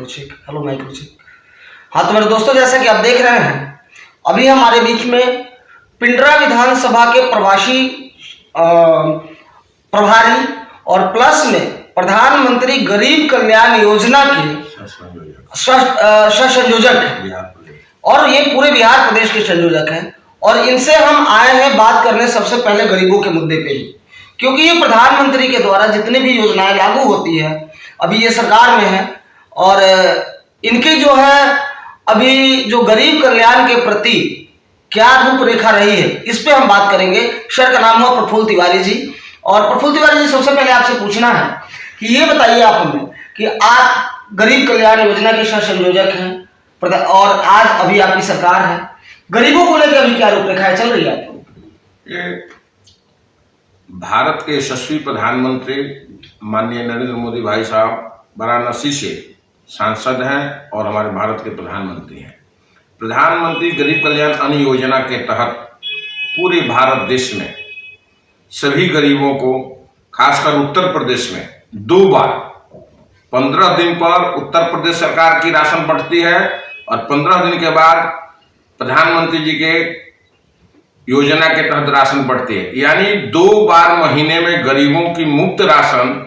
माइक्रोचिक। Hello माइक्रोचिक। हाँ तो मेरे दोस्तों, जैसा कि आप देख रहे हैं, अभी हमारे बीच में पिंडरा विधानसभा के प्रभारी और प्लस में प्रधानमंत्री गरीब कल्याण योजना के संयोजक और ये पूरे बिहार प्रदेश के संयोजक हैं। और इनसे हम आए हैं बात करने सबसे पहले गरीबों के मुद्दे पे ही, क्योंकि ये प्रधानमंत्री के द्वारा जितनी भी योजनाएं लागू होती है, अभी ये सरकार में है और इनकी जो है अभी जो गरीब कल्याण के प्रति क्या रूपरेखा रही है, इस पे हम बात करेंगे। सर का नाम है प्रफुल्ल तिवारी जी। और प्रफुल्ल तिवारी जी, सबसे पहले आपसे पूछना है कि ये बताइए आप हमें कि आप गरीब कल्याण योजना के सह संयोजक हैं और आज अभी आपकी सरकार है, गरीबों को लेकर अभी क्या रूपरेखा चल रही है? ये भारत के यशस्वी प्रधानमंत्री माननीय नरेंद्र मोदी भाई साहब वाराणसी से सांसद हैं और हमारे भारत के प्रधानमंत्री हैं। प्रधानमंत्री गरीब कल्याण अन्न योजना के तहत पूरे भारत देश में सभी गरीबों को, खासकर उत्तर प्रदेश में 2 बार 15 दिन पर उत्तर प्रदेश सरकार की राशन बढ़ती है और 15 दिन के बाद प्रधानमंत्री जी के योजना के तहत राशन बढ़ती है। यानी 2 बार महीने में गरीबों की मुफ्त राशन,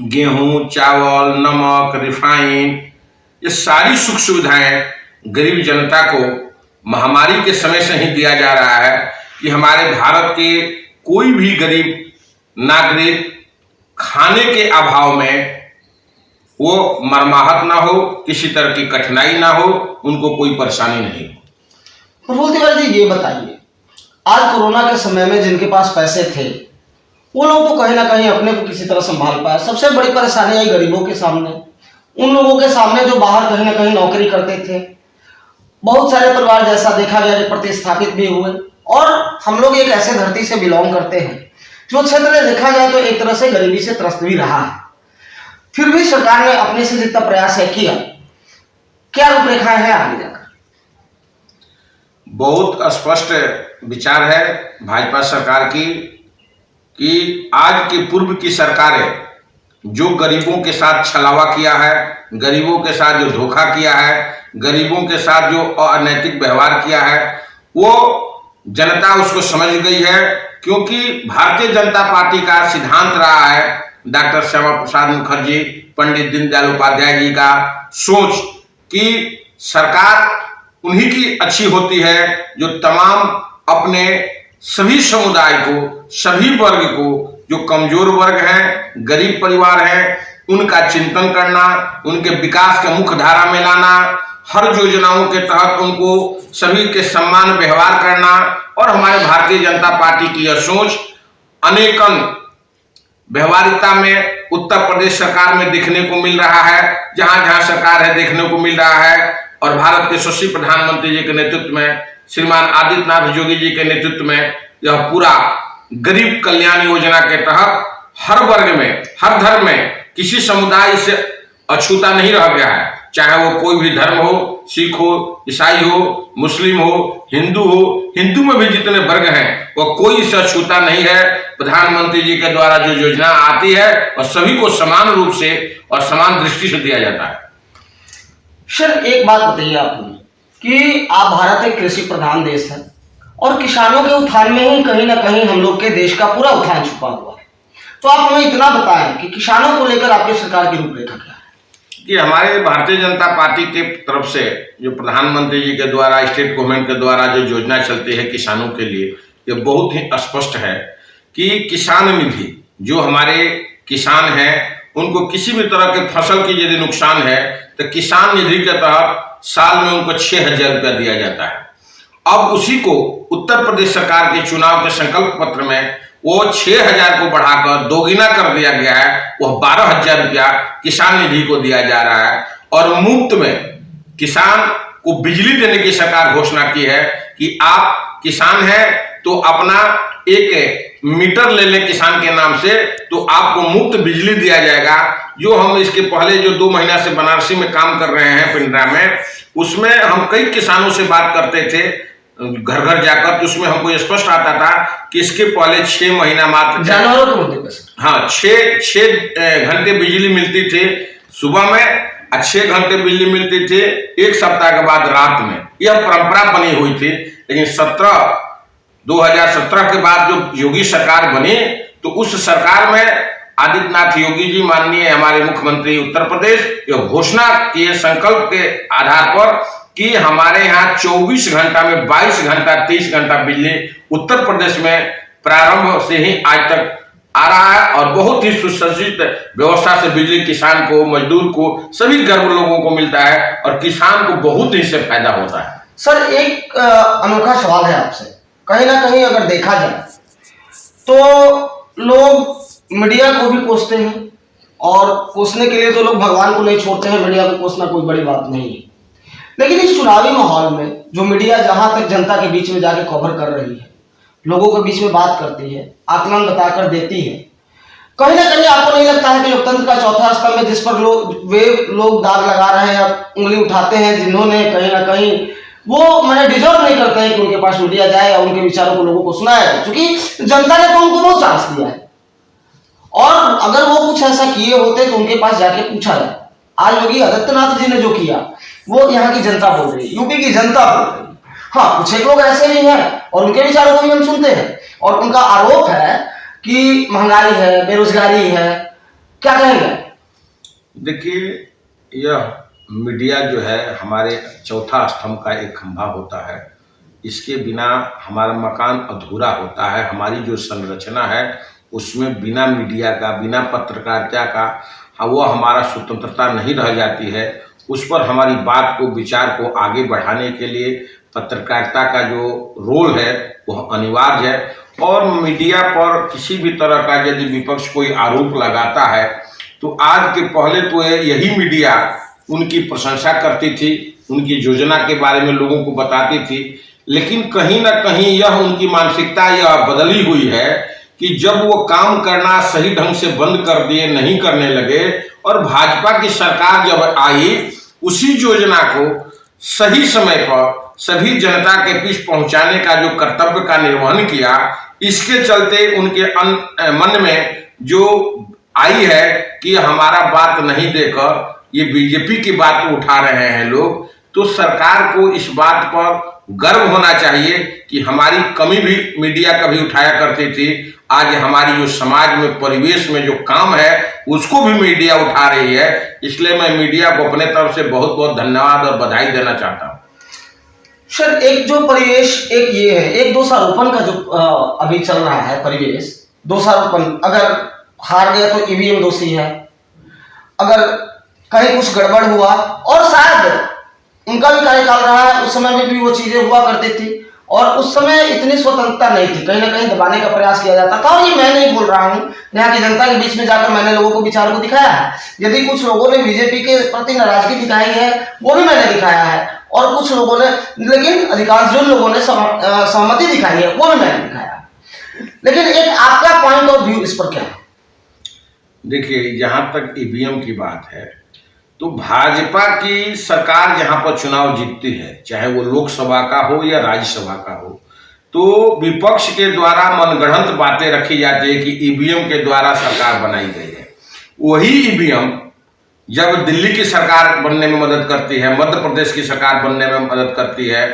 गेहूं, चावल, नमक, रिफाइन, ये सारी सुख सुविधाएं गरीब जनता को महामारी के समय से ही दिया जा रहा है कि हमारे भारत के कोई भी गरीब नागरिक खाने के अभाव में वो मरमाहत ना हो, किसी तरह की कठिनाई ना हो, उनको कोई परेशानी नहीं हो। प्रफुल्ल तिवारी जी, ये बताइए, आज कोरोना के समय में जिनके पास पैसे थे वो लोग तो कहीं ना कहीं अपने को किसी तरह संभाल पाए। सबसे बड़ी परेशानी आई गरीबों के सामने, उन लोगों के सामने जो बाहर कहीं ना कहीं नौकरी करते थे। बहुत सारे परिवार जैसा देखा गया जो प्रतिस्थापित भी हुए, और हम लोग एक ऐसे धरती से बिलोंग करते हैं जो क्षेत्र देखा जाए तो एक तरह से गरीबी से त्रस्त भी रहा है। फिर भी सरकार ने अपने से जितना प्रयास है किया, क्या रूपरेखा है आगे जाकर? बहुत स्पष्ट विचार है भाजपा सरकार की कि आज की पूर्व की सरकारें जो गरीबों के साथ छलावा किया है, गरीबों के साथ जो धोखा किया है, गरीबों के साथ जो अनैतिक व्यवहार किया है, वो जनता उसको समझ गई है। क्योंकि भारतीय जनता पार्टी का सिद्धांत रहा है, डॉक्टर श्यामा प्रसाद मुखर्जी, पंडित दीनदयाल उपाध्याय जी का सोच कि सरकार उन्हीं की अच्छी होती है जो तमाम अपने सभी समुदाय को, सभी वर्ग को, जो कमजोर वर्ग हैं, गरीब परिवार हैं, उनका चिंतन करना, उनके विकास के मुख्य धारा में लाना, हर योजनाओं के तहत उनको सभी के सम्मान व्यवहार करना। और हमारे भारतीय जनता पार्टी की यह सोच अनेकन व्यवहारिकता में उत्तर प्रदेश सरकार में देखने को मिल रहा है, जहां जहां सरकार है देखने को मिल रहा है। और भारत के यशस्वी प्रधानमंत्री जी के नेतृत्व में, श्रीमान आदित्यनाथ योगी जी के नेतृत्व में यह पूरा गरीब कल्याण योजना के तहत हर वर्ग में, हर धर्म में किसी समुदाय से अछूता नहीं रह गया है। चाहे वो कोई भी धर्म हो, सिख हो, ईसाई हो, मुस्लिम हो, हिंदू हो, हिंदू में भी जितने वर्ग हैं वो कोई से अछूता नहीं है। प्रधानमंत्री जी के द्वारा जो योजना आती है और सभी को समान रूप से और समान दृष्टि से दिया जाता है। सर, एक बात बताइए आप हमें कि आप भारत एक कृषि प्रधान देश है और किसानों के उत्थान में ही कहीं ना कहीं हम लोग के देश का पूरा उत्थान छुपा हुआ है। तो आप हमें इतना बताएं कि किसानों को लेकर आपकी सरकार की रूपरेखा क्या है? कि हमारे भारतीय जनता पार्टी के तरफ से जो प्रधानमंत्री जी के द्वारा, स्टेट गवर्नमेंट के द्वारा जो योजना चलती है किसानों के लिए, ये बहुत ही स्पष्ट है कि किसान निधि, जो हमारे किसान हैं उनको किसी भी तरह के फसल की यदि नुकसान है तो किसान निधि के तहत साल में उनको 6,000 रुपया दिया जाता है। अब उसी को उत्तर प्रदेश सरकार के चुनाव के संकल्प पत्र में वो 6,000 को बढ़ाकर दोगुना कर दिया गया है। वह 12,000 रुपया किसान निधि को दिया जा रहा है। और मुफ्त में किसान को बिजली देने की सरकार घोषणा की है कि आप किसान हैं तो अपना एक मीटर ले लें किसान के नाम से, तो आपको मुफ्त बिजली दिया जाएगा। जो हम इसके पहले जो 2 महीना से बनारसी में काम कर रहे हैं पिंडरा में, उसमें हम कई किसानों से बात करते थे घर घर जाकर, तो उसमें हमको स्पष्ट आता था कि इसके पहले 6 महीना मात्र जानवरों के मुद्दे पर, हाँ 6 घंटे बिजली मिलती थी सुबह में 6 घंटे बिजली मिलती थी, एक सप्ताह के बाद रात में। यह परंपरा बनी हुई थी। लेकिन 2017 के बाद जो योगी सरकार बनी, तो उस सरकार में आदित्यनाथ योगी जी माननीय हमारे मुख्यमंत्री उत्तर प्रदेश यह घोषणा किए संकल्प के आधार पर कि हमारे यहाँ 24 घंटा में 22 घंटा 30 घंटा बिजली उत्तर प्रदेश में प्रारंभ से ही आज तक आ रहा है, और बहुत ही सुसज्जित व्यवस्था से बिजली किसान को, मजदूर को, सभी गरीब लोगों को मिलता है और किसान को बहुत ही इससे फायदा होता है। सर, एक अनोखा सवाल है आपसे। कहीं ना कहीं अगर देखा जाए तो लोग मीडिया को भी कोसते हैं, और कोसने के लिए तो लोग भगवान को नहीं छोड़ते हैं। मीडिया को कोसना कोई बड़ी बात नहीं है, लेकिन इस चुनावी माहौल में जो मीडिया जहां तक जनता के बीच में जाके कवर कर रही है, लोगों के बीच में बात करती है, आकलन बताकर देती है, कहीं ना कहीं आपको नहीं लगता है कि लोकतंत्र का चौथा स्तंभ है जिस पर वे लोग दाग लगा रहे हैं या उंगली उठाते हैं, जिन्होंने कहीं ना कहीं वो मैंने डिजर्व नहीं करते हैं कि उनके पास मीडिया जाए या उनके विचारों को लोगों को सुनाए, क्योंकि जनता ने तो उनको बहुत चांस दिया है। और अगर वो कुछ ऐसा किए होते तो उनके पास जाके पूछा जाए। आज योगी आदित्यनाथ जी ने जो किया वो यहाँ की जनता बोल रही है, यूपी की जनता बोल रही है। हाँ, कुछ एक लोग ऐसे भी हैं और उनके विचारों को भी हम सुनते हैं, और उनका आरोप है कि महंगाई है, बेरोजगारी है। क्या कहेंगे? देखिए, यह मीडिया जो है हमारे चौथा स्तंभ का एक खंभा होता है। इसके बिना हमारा मकान अधूरा होता है। हमारी जो संरचना है उसमें बिना मीडिया का, बिना पत्रकारिता का वो हमारा स्वतंत्रता नहीं रह जाती है। उस पर हमारी बात को, विचार को आगे बढ़ाने के लिए पत्रकारिता का जो रोल है वह अनिवार्य है। और मीडिया पर किसी भी तरह का यदि विपक्ष कोई आरोप लगाता है तो आज के पहले तो यही मीडिया उनकी प्रशंसा करती थी, उनकी योजना के बारे में लोगों को बताती थी। लेकिन कहीं ना कहीं यह उनकी मानसिकता यह बदली हुई है कि जब वो काम करना सही ढंग से बंद कर दिए, नहीं करने लगे, और भाजपा की सरकार जब आई, उसी योजना को सही समय पर सभी जनता के बीच पहुंचाने का जो कर्तव्य का निर्वहन किया, इसके चलते उनके मन में जो आई है कि हमारा बात नहीं देकर ये बीजेपी की बात उठा रहे हैं लोग, तो सरकार को इस बात पर गर्व होना चाहिए कि हमारी कमी भी मीडिया कभी उठाया करती थी। आज हमारी जो समाज में, परिवेश में जो काम है उसको भी मीडिया उठा रही है। इसलिए मैं मीडिया को अपने तरफ से बहुत बहुत धन्यवाद और बधाई देना चाहता हूँ। सर, एक जो परिवेश एक ये है, एक दोषारोपण का जो अभी चल रहा है परिवेश, दोषारोपण, अगर हार गया तो ईवीएम दोषी है, अगर कहीं कुछ गड़बड़ हुआ, और शायद उनका भी कार्यकाल रहा है, उस समय में भी वो चीजें हुआ करती थी, और उस समय इतनी स्वतंत्रता नहीं थी, कहीं ना कहीं दबाने का प्रयास किया जाता था। और ये मैं नहीं बोल रहा हूँ, यहाँ की जनता के बीच में जाकर मैंने लोगों को विचारों को दिखाया है। यदि कुछ लोगों ने बीजेपी के प्रति नाराजगी दिखाई है वो भी मैंने दिखाया है, और कुछ लोगों ने, लेकिन अधिकांश जो लोगों ने सहमति दिखाई है वो भी मैंने दिखाया है। लेकिन एक आपका पॉइंट ऑफ व्यू इस पर क्या है? देखिए, जहाँ तक ईवीएम की बात है, तो भाजपा की सरकार जहां पर चुनाव जीतती है, चाहे वो लोकसभा का हो या राज्यसभा का हो, तो विपक्ष के द्वारा मनगढ़ंत बातें रखी जाती है कि ईवीएम के द्वारा सरकार बनाई गई है। वही ईवीएम जब दिल्ली की सरकार बनने में मदद करती है, मध्य प्रदेश की सरकार बनने में मदद करती है,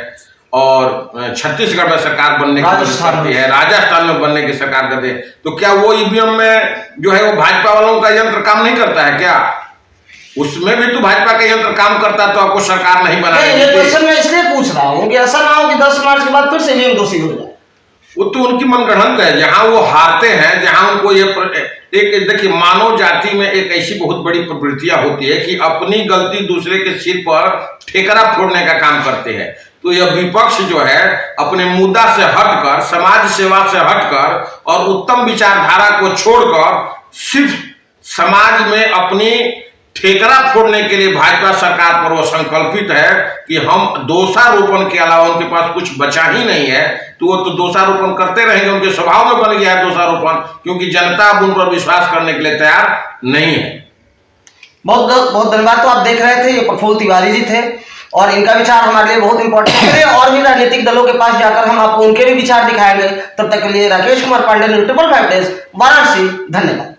और छत्तीसगढ़ में सरकार बनने की मदद करती है, राजस्थान में बनने की सरकार करती है, तो क्या वो ईवीएम में जो है वो भाजपा वालों का यंत्र काम नहीं करता है क्या? उसमें भी तो भाजपा का यंत्र काम करता तो आपको सरकार नहीं बनाई। ये क्वेश्चन मैं इसलिए पूछ रहा हूँ कि ऐसा ना हो कि 10 मार्च के बाद फिर से ईवीएम दोषी हो जाए। वो तो उनकी मनगढ़ंत है। जहां वो हारते हैं, जहां उनको ये एक, देखिए, मानव जाति में एक ऐसी बहुत बड़ी प्रवृत्तियां होती है कि अपनी गलती दूसरे के सिर पर ठेकरा फोड़ने का काम करते हैं। तो यह विपक्ष जो है अपने मुद्दा से हटकर, समाज सेवा से हटकर और उत्तम विचारधारा को छोड़कर सिर्फ समाज में अपनी ठेकरा फोड़ने के लिए भाजपा सरकार पर वो संकल्पित है कि हम दोषारोपण के अलावा उनके पास कुछ बचा ही नहीं है, तो वो तो दोषारोपण करते रहेंगे। उनके स्वभाव में बन गया है दोषारोपण, क्योंकि जनता अब उन पर विश्वास करने के लिए तैयार नहीं है। बहुत बहुत धन्यवाद। तो आप देख रहे थे, ये प्रफुल्ल तिवारी जी थे, और इनका विचार हमारे लिए बहुत इंपॉर्टेंट है। और भी राजनीतिक दलों के पास जाकर हम आपको उनके भी विचार दिखाएंगे। तब तक के लिए राकेश कुमार पांडे, 555 डेज, वाराणसी। धन्यवाद।